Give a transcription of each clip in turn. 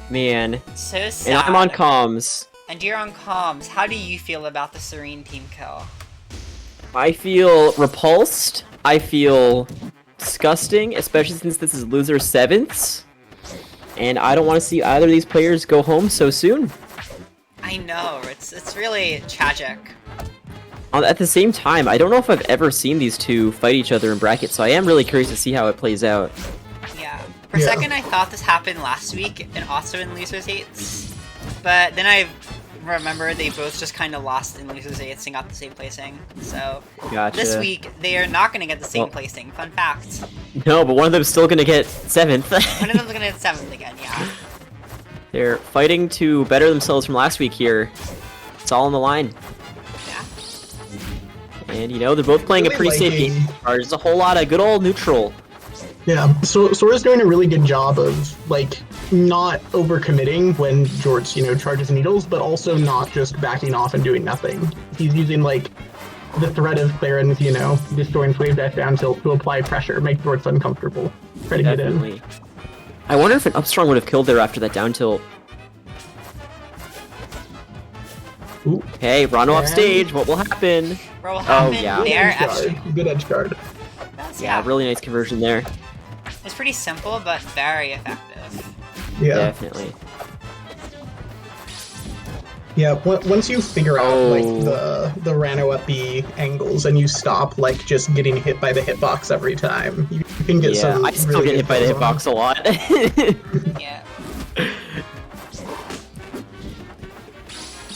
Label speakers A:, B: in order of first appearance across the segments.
A: Man.
B: So sad.
A: And I'm on comms.
B: And you're on comms. How do you feel about the Serene team kill?
A: I feel repulsed. I feel disgusting, especially since this is loser sevenths. And I don't want to see either of these players go home so soon.
B: I know, it's really tragic.
A: At the same time, I don't know if I've ever seen these two fight each other in brackets, so I am really curious to see how it plays out.
B: Yeah. For a second, I thought this happened last week and also in Losers 8s. But then I remember they both just kind of lost in Losers 8s and got the same placing. So
A: Gotcha.
B: this week, they are not going to get the same placing. Fun fact.
A: No, but one of them's still going to get 7th.
B: One of them's going to get 7th again, yeah.
A: They're fighting to better themselves from last week here. It's all on the line.
B: Yeah.
A: And, you know, they're both playing a pretty safe game. There's a whole lot of good old neutral.
C: Yeah, so Sora's doing a really good job of, like, not overcommitting when Jorts, you know, charges needles, but also not just backing off and doing nothing. He's using, like, the threat of Clairen, you know, destroying Swave Dash down tilt to apply pressure, make Jorts uncomfortable. Try to get in.
A: I wonder if an upstrong would have killed there after that down tilt.
C: Ooh.
A: Hey, Ranno off stage, what will happen?
B: What will happen
A: yeah.
B: there?
C: Good edge guard.
A: Yeah, really nice conversion there.
B: It's pretty simple, but very effective.
C: Yeah.
A: Definitely.
C: Yeah, once you figure out like the Ranno up B angles and you stop like just getting hit by the hitbox every time, you can get some.
A: I still get hit by the hitbox a lot.
B: Yeah.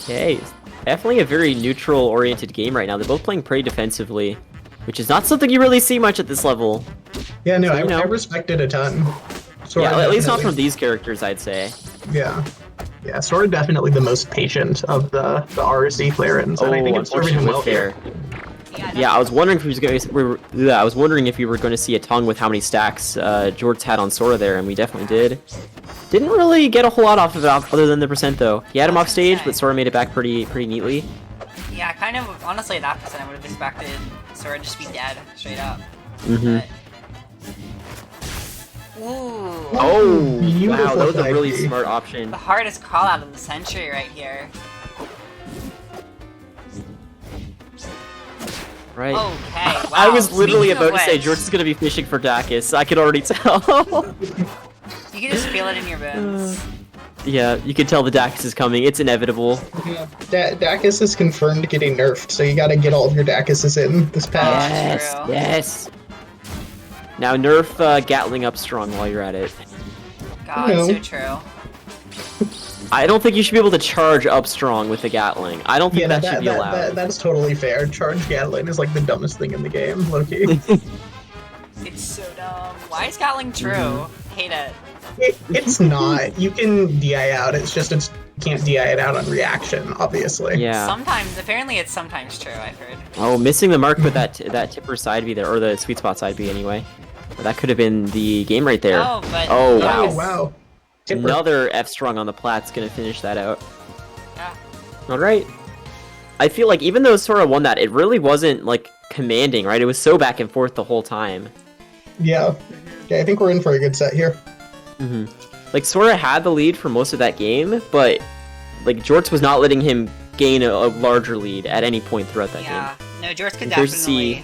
A: Okay, definitely a very neutral-oriented game right now. They're both playing pretty defensively, which is not something you really see much at this level.
C: Yeah, no,
A: So,
C: I respect it a ton. Sora
A: yeah, at least not
C: definitely.
A: from these characters, I'd say.
C: Yeah. Yeah, Sora definitely the most patient of the RSC Clairens, and I think it's serving him well here.
A: Yeah, I was wondering if I was wondering if we were going to see a tongue with how many stacks Jorts had on Sora there, and we definitely did. Didn't really get a whole lot off of it other than the percent though. He had him off stage, but Sora made it back pretty neatly.
B: Yeah, kind of. Honestly, at that percent, I would have expected Sora to just be dead straight up.
A: Mhm.
B: Ooh.
A: Oh,
C: Beautiful
A: wow, that was a really
C: 5G.
A: smart option.
B: The hardest call out of the century right here.
A: Right.
B: Okay, wow.
A: I was literally
B: Speaking of
A: about to say
B: which,
A: Jorts is going to be fishing for Dacus. I could already tell.
B: You can just feel it in your bones.
A: Yeah, you can tell the Dacus is coming. It's inevitable.
C: Yeah. Dacus is confirmed getting nerfed, so you gotta get all of your Dacuses in this patch.
A: Yes,
B: true.
A: yes. Now nerf Gatling up strong while you're at it.
B: God,
C: No.
B: so true.
A: I don't think you should be able to charge up strong with the Gatling. I don't think
C: Yeah,
A: that should be allowed.
C: that's totally fair. Charge Gatling is like the dumbest thing in the game, low-key.
B: It's so dumb. Why is Gatling true? Hate it.
C: It's not. You can DI out, it's just you can't DI it out on reaction, obviously.
A: Yeah.
B: Sometimes, apparently it's sometimes true, I've heard.
A: Oh, missing the mark with that tipper side B there, or the sweet spot side B anyway. That could have been the game right there.
B: Oh, but...
A: Oh,
B: yes.
A: wow.
C: Oh, wow. Tipper.
A: Another F strong on the plat's gonna finish that out.
B: Yeah.
A: Alright. I feel like even though Sora won that, it really wasn't, like, commanding, right? It was so back and forth the whole time.
C: Yeah. Yeah, I think we're in for a good set here.
A: Mm-hmm. Like, Sora had the lead for most of that game, but, like, Jorts was not letting him gain a larger lead at any point throughout that
B: Yeah.
A: game.
B: No, Jorts could
A: I'm curious to
B: definitely...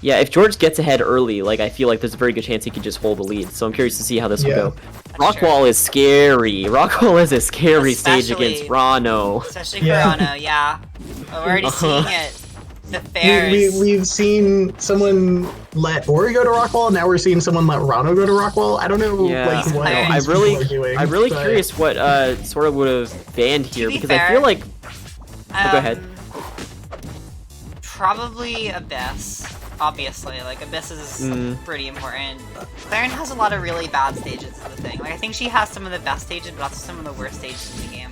A: Yeah, if Jorts gets ahead early, like, I feel like there's a very good chance he could just hold the lead, so I'm curious to see how this will go. Rockwall is scary. Rockwall is a scary stage against Ranno.
B: Especially for Ranno, yeah. We're already seeing it. The fairs.
C: We've seen someone let Ori go to Rockwall, now we're seeing someone let Ranno go to Rockwall. I don't know
A: Yeah,
C: like what
B: I'm
C: these people are doing.
A: I'm really
C: but-
A: curious what Sora would have banned here,
B: be
A: because
B: fair,
A: I feel like... Oh, go ahead.
B: Probably Abyss. Obviously, like, Abyss is pretty important. Clairen has a lot of really bad stages, is the thing. Like, I think she has some of the best stages, but also some of the worst stages in the game.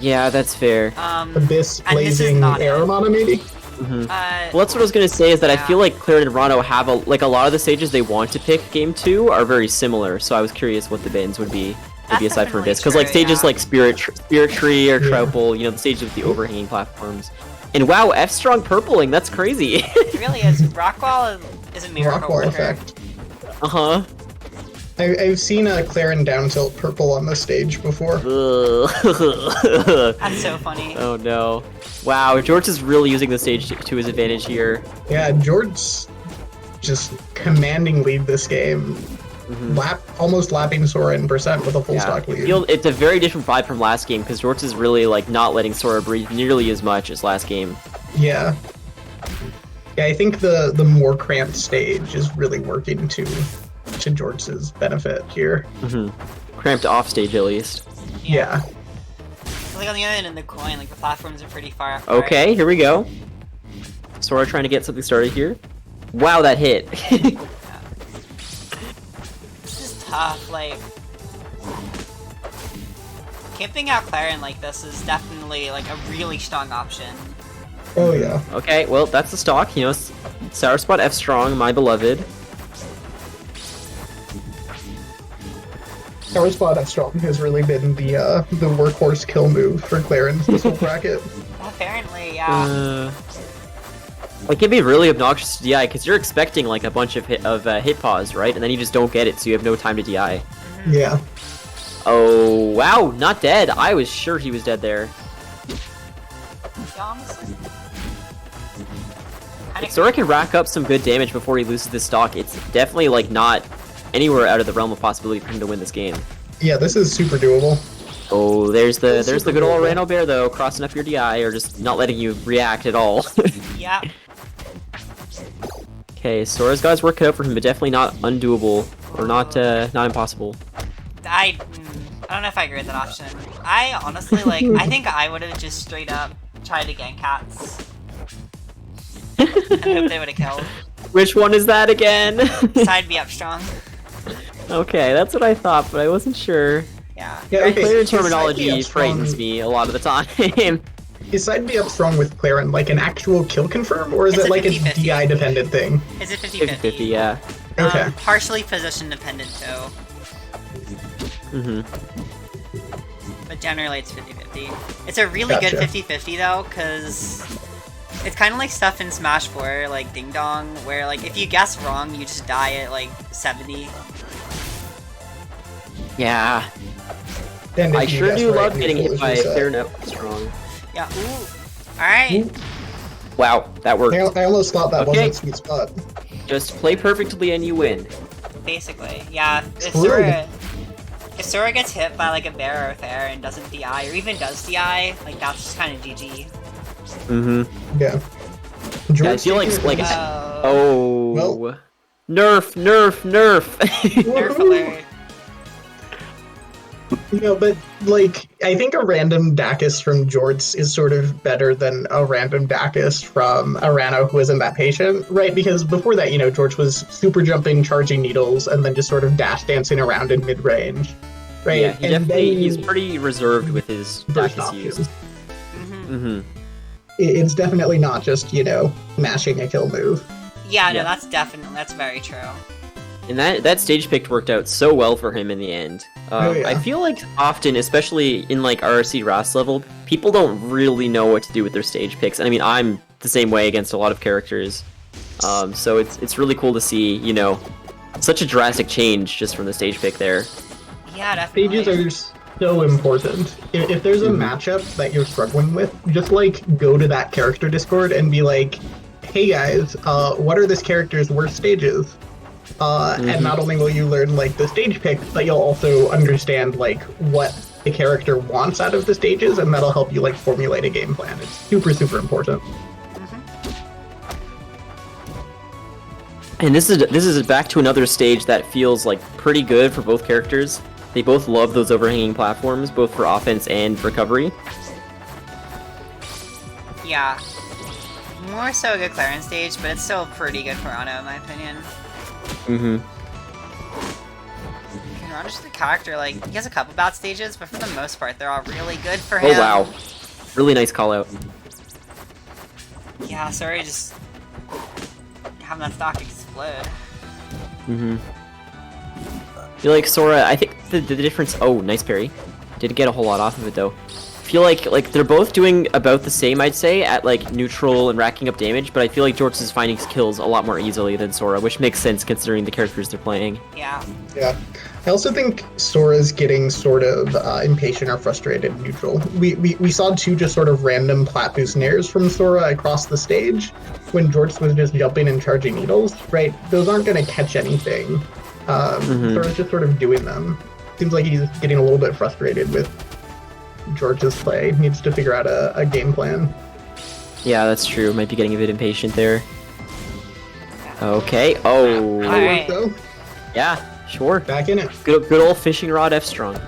A: Yeah, that's fair.
C: Abyss
B: and this is
C: blazing
B: not it.
C: Aramana, maybe?
A: Well, that's what I was gonna say, is that I feel like Clairen and Ranno have a lot of the stages they want to pick game 2 are very similar, so I was curious what the bans would be, maybe aside from Abyss. Because, like, stages like Spirit Tree or Troupple, you know, the stages with the overhanging platforms. And wow, F strong purpling, that's crazy.
B: It really is. Rockwall is a miracle
C: Rockwall
B: worker.
C: effect.
A: Uh-huh.
C: I've seen a Clairen down tilt purple on this stage before.
B: That's so funny.
A: Oh no. Wow, Jorts is really using the stage to his advantage here.
C: Yeah, Jorts just commanding lead this game. Almost lapping Sora in percent with a full stock lead.
A: It's a very different vibe from last game because Jorts is really like not letting Sora breathe nearly as much as last game.
C: Yeah. Yeah, I think the more cramped stage is really working to Jorts' benefit here.
A: Cramped off stage at least.
C: Yeah.
B: Like on the other end of the coin, like the platforms are pretty far apart.
A: Okay, here we go. Sora trying to get something started here. Wow, that hit.
B: This is tough, like... Camping out Clairen like this is definitely like a really strong option.
C: Oh yeah.
A: Okay, well, that's the stock, you know, Sour Spot F strong, my beloved.
C: Sour Spot F strong has really been the workhorse kill move for Clairen this whole bracket.
B: Apparently, yeah.
A: Like, it'd be really obnoxious to DI, because you're expecting, like, a bunch of hit pause, right? And then you just don't get it, so you have no time to DI.
C: Yeah.
A: Oh, wow, not dead. I was sure he was dead there. If Sora can rack up some good damage before he loses this stock, it's definitely, like, not anywhere out of the realm of possibility for him to win this game.
C: Yeah, this is super doable.
A: Oh, there's the good old Ranno Bear, though, crossing up your DI, or just not letting you react at all.
B: Yeah.
A: Okay, Sora's got his work cut out for him, but definitely not undoable, or not impossible.
B: I don't know if I agree with that option. I honestly, like, I think I would have just straight up tried to gank cats. And hope they would have killed.
A: Which one is that again?
B: Side B up strong.
A: Okay, that's what I thought, but I wasn't sure.
B: Yeah.
C: Okay.
A: Clear terminology frightens me a lot of the time.
C: Is side B up strong with Clairen like an actual kill confirm, or is
B: It's
C: it
B: a
C: like
B: 50-50.
C: a DI dependent thing?
B: Is it 50-50?
A: 50-50, yeah.
C: Okay.
B: Partially position dependent too. But generally it's 50-50. It's a really good 50-50 though, because it's kind of like stuff in Smash 4, like Ding Dong, where like if you guess wrong, you just die at like 70.
A: Yeah.
C: And if
A: I
C: you
A: sure
C: guess
A: do
C: right,
A: love getting
C: you
A: hit by
C: lose your set.
A: Clairen up strong.
B: Yeah, ooh. Alright.
A: Wow, that worked.
C: I almost thought that
A: Okay.
C: wasn't sweet spot.
A: Just play perfectly and you win.
B: Basically, yeah. If
C: True.
B: Sora gets hit by like a bear or fair and doesn't DI, or even does DI, like that's just kind of GG.
C: Yeah.
A: I
C: Jorts
A: feel like,
C: taking it-
A: oh.
C: Well.
A: Nerf.
B: Nerf alert.
C: No, but like I think a random Dacus from Jorts is sort of better than a random Dacus from a Ranno who isn't that patient, right? Because before that, you know, Jorts was super jumping, charging needles, and then just sort of dash dancing around in mid range, right?
A: Yeah, he's pretty reserved with his
C: burst
A: Dacus use.
C: options. It's definitely not just, you know, mashing a kill move.
B: Yeah, no, that's very true.
A: And that stage pick worked out so well for him in the end.
C: Yeah.
A: I feel like often, especially in like RRC RAS level, people don't really know what to do with their stage picks. And I mean, I'm the same way against a lot of characters. So it's really cool to see, you know, such a drastic change just from the stage pick there.
B: Yeah, definitely.
C: Stages are so important. If there's a matchup that you're struggling with, just like go to that character Discord and be like, hey guys, what are this character's worst stages? And not only will you learn like the stage pick, but you'll also understand like what the character wants out of the stages, and that'll help you like formulate a game plan. It's super, super important.
A: And this is back to another stage that feels like pretty good for both characters. They both love those overhanging platforms, both for offense and recovery.
B: Yeah. More so a good Clairen stage, but it's still pretty good for Ranno in my opinion. And Ranno's just the character, like, he has a couple bad stages, but for the most part, they're all really good for him.
A: Oh wow. Really nice call out.
B: Yeah, sorry, just having that stock explode.
A: I feel like Sora, I think the difference... Oh, nice parry. Didn't get a whole lot off of it, though. feel like they're both doing about the same, I'd say, at like neutral and racking up damage, but I feel like Jorts is finding kills a lot more easily than Sora, which makes sense considering the characters they're playing.
B: Yeah.
C: Yeah. I also think Sora's getting sort of impatient or frustrated in neutral. We saw two just sort of random plat boost nairs from Sora across the stage when Jorts was just jumping and charging needles, right? Those aren't going to catch anything. Sora's just sort of doing them. Seems like he's getting a little bit frustrated with Jorts' play. Needs to figure out a game plan.
A: Yeah, that's true. Might be getting a bit impatient there. Okay. Oh.
B: Alright.
C: So,
A: Yeah, sure.
C: back in it.
A: Good old fishing rod F strong.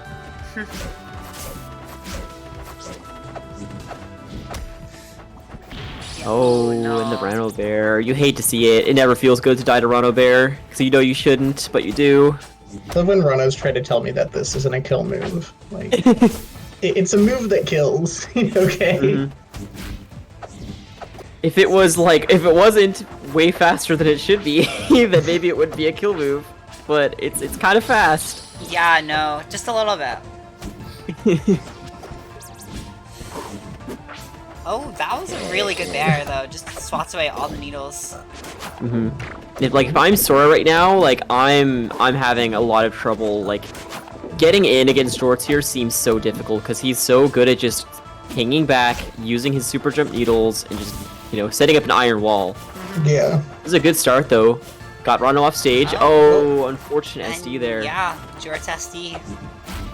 A: Oh,
B: no.
A: and the Ranno Bear. You hate to see it. It never feels good to die to Ranno Bear, because you know you shouldn't, but you do.
C: I love when Ranno's tried to tell me that this isn't a kill move. Like, it's a move that kills. Okay.
A: Mhm. If it wasn't way faster than it should be, then maybe it would be a kill move. But it's kind of fast.
B: Yeah, no, just a little bit. Oh, that was a really good bear, though. Just swats away all the needles.
A: If I'm Sora right now, like I'm having a lot of trouble. Like getting in against Jorts here seems so difficult because he's so good at just hanging back, using his super jump needles, and just setting up an iron wall.
C: Yeah.
A: This is a good start though. Got Ranno off stage. Oh, unfortunate SD there.
B: Yeah, Jorts SD.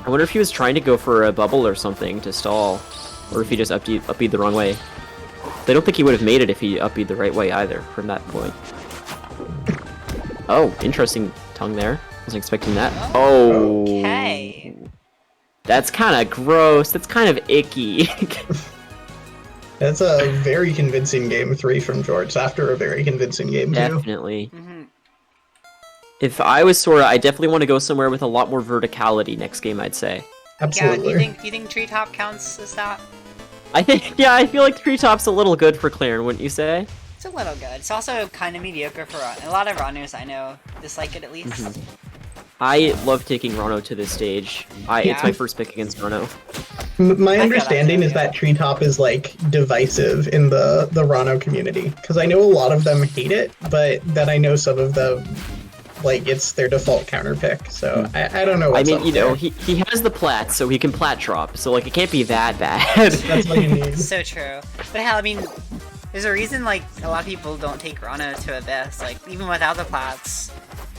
A: I wonder if he was trying to go for a bubble or something to stall, or if he just up-beat the wrong way. I don't think he would have made it if he up-beat the right way either from that point. Oh, interesting tongue there. Wasn't expecting that. Oh.
B: Okay.
A: That's kind of gross. That's kind of icky.
C: That's a very convincing game 3 from Jorts after a very convincing game 2.
A: Definitely. If I was Sora, I definitely want to go somewhere with a lot more verticality next game, I'd say.
C: Absolutely.
B: Yeah, do you think treetop counts as that?
A: I feel like Treetop's a little good for Clairen, wouldn't you say?
B: It's a little good. It's also kind of mediocre for Ranno. A lot of Rannos I know dislike it at least.
A: I love taking Ranno to this stage. It's
B: Yeah.
A: my first pick against Ranno.
C: My
B: I
C: understanding
B: feel
C: is
B: that
C: that Treetop is like divisive in the Ranno community because I know a lot of them hate it, but then I know some of them like it's their default counter pick. So I don't know. What's up there.
A: he has the plat, so he can plat drop. So like it can't be that bad.
C: That's all you need.
B: So true. But hell, I mean, there's a reason like a lot of people don't take Ranno to Abyss. Like even without the plats,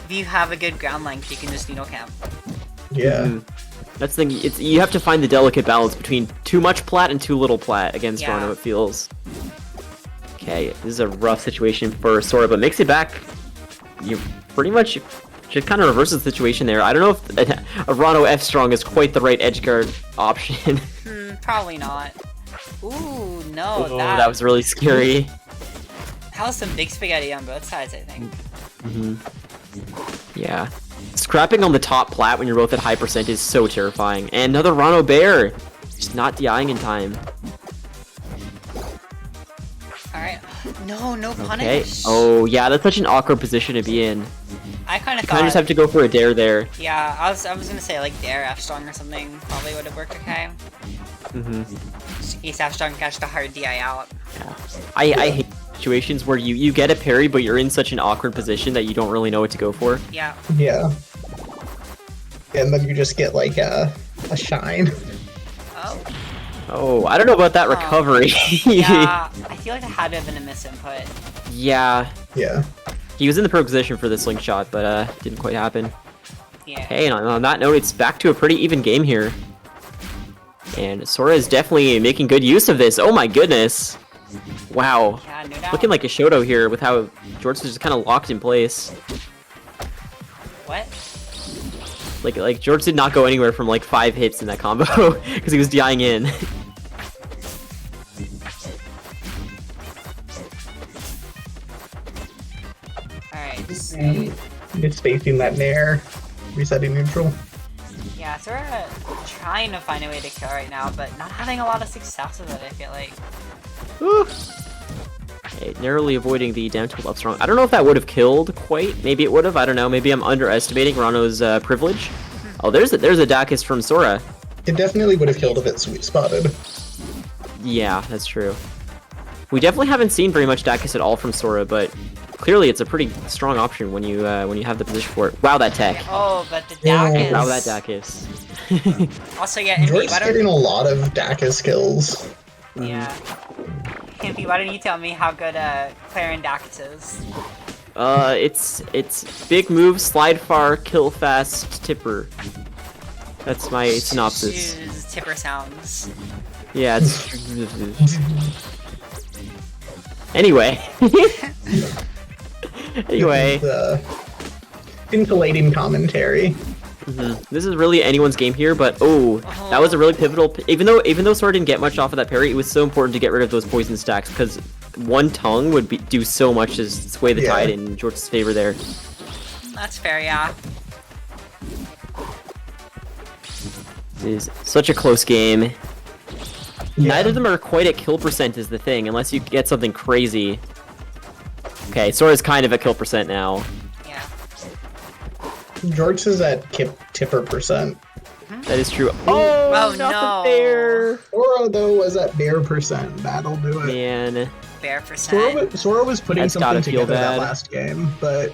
B: if you have a good ground length, you can just needle camp.
C: Yeah.
A: That's the thing. You have to find the delicate balance between too much plat and too little plat against
B: Yeah.
A: Ranno. It feels. Okay, this is a rough situation for Sora, but makes it back. You pretty much just kind of reverses the situation there. I don't know if a Ranno F strong is quite the right edgeguard option.
B: Probably not. Ooh, no,
A: Oh, that was really scary.
B: that was some big spaghetti on both sides, I think.
A: Yeah. Scrapping on the top plat when you're both at high percent is so terrifying. And another Ranno Bear! Just not DIing in time.
B: Alright. No
A: Okay.
B: punish.
A: Oh, yeah, that's such an awkward position to be in.
B: I kind of
A: You
B: thought.
A: kind of just have to go for a dare there.
B: Yeah, I was gonna say like dare F strong or something probably would have worked okay. Just in case F strong catch the hard DI out.
A: I hate situations where you get a parry, but you're in such an awkward position that you don't really know what to go for.
B: Yeah.
C: Yeah. And then you just get like a shine.
B: Oh.
A: Oh, I don't know about that recovery.
B: Yeah. I feel like it had to have been a misinput.
A: Yeah.
C: Yeah.
A: He was in the pro position for the slingshot, but didn't quite happen.
B: Yeah.
A: Hey, and on that note, it's back to a pretty even game here. And Sora is definitely making good use of this. Oh my goodness. Wow.
B: Yeah, no doubt.
A: Looking like a Shoto here with how Jorts is just kind of locked in place.
B: What?
A: Like Jorts did not go anywhere from like 5 hits in that combo because he was DIing in.
B: Alright.
C: Just spacing that nair, resetting neutral.
B: Yeah, Sora trying to find a way to kill right now, but not having a lot of success with it, I feel like.
A: Woo. Okay, narrowly avoiding the down tilt up strong. I don't know if that would have killed quite. Maybe it would have. I don't know. Maybe I'm underestimating Ranno's privilege. Oh, there's a Dakis from Sora.
C: It definitely would have killed if it sweet spotted.
A: Yeah, that's true. We definitely haven't seen very much Dacus at all from Sora, but clearly it's a pretty strong option when you have the position for it. Wow, that tech.
B: Oh, but the Dacus.
A: Wow, that Dacus.
B: Also, yeah, Envy,
C: Jorts getting a lot of Dacus kills.
B: Yeah. Envy, why don't you tell me how good Clairen Dacus is?
A: It's big move, slide far, kill fast, tipper. That's my synopsis.
B: Choose tipper sounds.
A: Yeah, it's... Anyway. Anyway.
C: Scintillating commentary.
A: This is really anyone's game here, but that was a really pivotal. Even though Sora didn't get much off of that parry, it was so important to get rid of those poison stacks because one tongue would do so much to sway the tide in Jorts' favor there.
B: That's fair, yeah.
A: It is such a close game.
C: Yeah.
A: Neither of them are quite at kill percent is the thing, unless you get something crazy. Okay, Sora's kind of at kill percent now.
B: Yeah.
C: Jorts is at tipper percent.
A: That is true. Oh, not
B: no.
A: the bear.
C: Sora, though, was at bear percent. That'll do it.
A: Man.
B: Bear percent.
C: Sora was putting
A: That's
C: something
A: gotta feel
C: together that
A: bad.
C: last game, but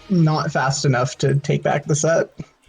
C: not fast enough to take back the set.